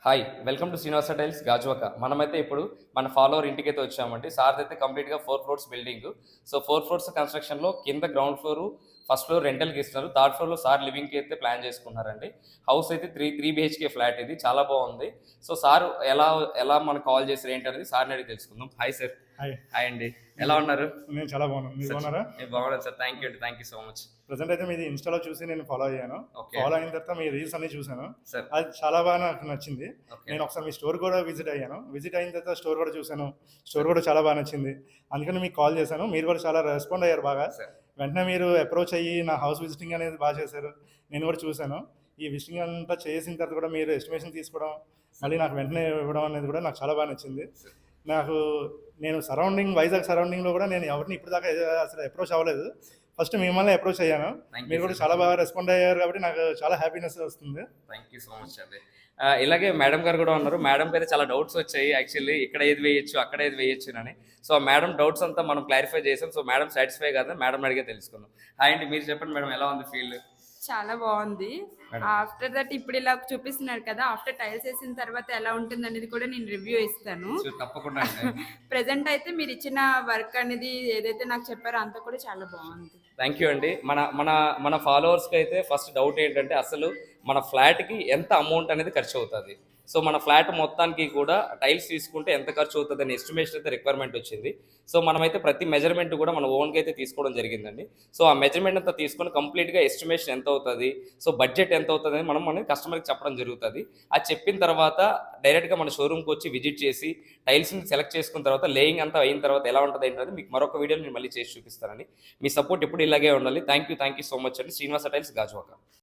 Hi welcome to Srinivasa tiles Gajuwaka. మనమైతే ఇప్పుడు మన ఫాలోవర్ ఇంటికైతే వచ్చామండి. సార్ది అయితే కంప్లీట్గా 4 ఫ్లోర్స్ బిల్డింగ్. సో 4 ఫ్లోర్స్ కన్స్ట్రక్షన్లో కింద గ్రౌండ్ ఫ్లోర్, ఫస్ట్ ఫ్లోర్ రెంటల్కి ఇస్తున్నారు. థర్డ్ ఫ్లోర్లో సార్ లివింగ్కి అయితే ప్లాన్ చేసుకున్నారండి. హౌస్ అయితే త్రీ బిహెచ్కే ఫ్లాట్, ఇది చాలా బాగుంది. సో సార్ ఎలా ఎలా మనకు కాల్ చేశారు ఏంటి అనేది సార్ని అడిగి తెలుసుకుందాం. Hi sir. హాయ్. హాయ్ అండి, ఎలా ఉన్నారు? నేను చాలా బాగున్నాను. మీరు బాగున్నారా? నేను బాగున్నాను sir. Thank you so much. Present అయితే మీది ఇన్స్టాలో చూసి నేను ఫాలో అయ్యాను. ఓకే ఫాలో అయిన తర్వాత మీ రీల్స్ అన్ని చూశాను. సార్. అది చాలా బాగా నాకు నచ్చింది. ఓకే నేను ఒకసారి మీ స్టోర్ కూడా విజిట్ అయ్యాను. విజిట్ అయిన తర్వాత స్టోర్ కూడా చూశాను. స్టోర్ కూడా చాలా బాగా నచ్చింది. అందుకని మీకు కాల్ చేశాను. మీరు కూడా చాలా రెస్పాండ్ అయ్యారు బాగా. సార్. వెంటనే మీరు అప్రోచ్ అయ్యి నా హౌస్ విజిటింగ్ అనేది బాగా చేశారు. నేను కూడా చూశాను. ఈ విజిటింగ్ అంతా చేసిన తర్వాత కూడా మీరు ఎస్టిమేషన్ తీసుకోవడం, మళ్ళీ నాకు వెంటనే ఇవ్వడం అనేది కూడా నాకు చాలా బాగా నచ్చింది. నాకు నేను వైజాగ్ సరౌండింగ్లో కూడా నేను ఎవరిని ఇప్పుడు దాకా అసలు అప్రోచ్ అవ్వలేదు. ఫస్ట్ మిమ్మల్ని అప్రోచ్ అయ్యాను. మీరు కూడా చాలా బాగా రెస్పాండ్ అయ్యారు కాబట్టి నాకు చాలా హ్యాపీనెస్ వస్తుంది. థ్యాంక్ యూ సో మచ్ అండి. ఇలాగే మేడం గారు కూడా ఉన్నారు. మేడంకి అయితే చాలా డౌట్స్ వచ్చాయి యాక్చువల్లీ, ఇక్కడ ఏది వేయచ్చు అక్కడ ఏది వేయచ్చు అని. సో ఆ మేడం డౌట్స్ అంతా మనం క్లారిఫై చేసాం. సో మేడం సాటిస్ఫై కాదని మేడం అడిగే తెలుసుకుందాం. హాయ్ అండి, మీరు చెప్పండి మేడం, ఎలా ఉంది ఫీల్? చాలా బాగుంది. ఆఫ్టర్ దట్ ఇప్పుడు ఇలా చూపిస్తున్నారు కదా, ఆఫ్టర్ టైల్స్ వేసిన తర్వాత ఎలా ఉంటుంది అనేది కూడా నేను రివ్యూ ఇస్తాను. తప్పకుండా ప్రెసెంట్ అయితే మీరు ఇచ్చిన వర్క్ అనేది ఏదైతే నాకు చెప్పారో అంతా కూడా చాలా బాగుంది. థ్యాంక్ యూ అండి. మన మన మన ఫాలోవర్స్కి అయితే ఫస్ట్ డౌట్ ఏంటంటే అసలు మన ఫ్లాట్కి ఎంత అమౌంట్ అనేది ఖర్చు అవుతుంది. సో మన ఫ్లాట్ మొత్తానికి కూడా టైల్స్ తీసుకుంటే ఎంత ఖర్చు అవుతుంది అని ఎస్టిమేషన్ అయితే రిక్వైర్మెంట్ వచ్చింది. సో మనమైతే ప్రతి మెజర్మెంట్ కూడా మన ఓన్గా అయితే తీసుకోవడం జరిగిందండి. సో ఆ మెజర్మెంట్ అంతా తీసుకొని కంప్లీట్గా ఎస్టిమేషన్ ఎంత అవుతుంది, సో బడ్జెట్ ఎంత అవుతుంది అని మన కస్టమర్కి చెప్పడం జరుగుతుంది. అది చెప్పిన తర్వాత డైరెక్ట్గా మన షోరూమ్కి వచ్చి విజిట్ చేసి టైల్స్ని సెలెక్ట్ చేసుకున్న తర్వాత లేయింగ్ అంతా అయిన తర్వాత ఎలా ఉంటుంది ఏంటంటే మీకు మరొక వీడియో నేను మళ్ళీ చేసి చూపిస్తానండి. మీ సపోర్ట్ ఎప్పుడు ఇలాగే ఉండాలి. థ్యాంక్ యూ సో మచ్ అండి. శ్రీనివాస టైల్స్ గాజువాక.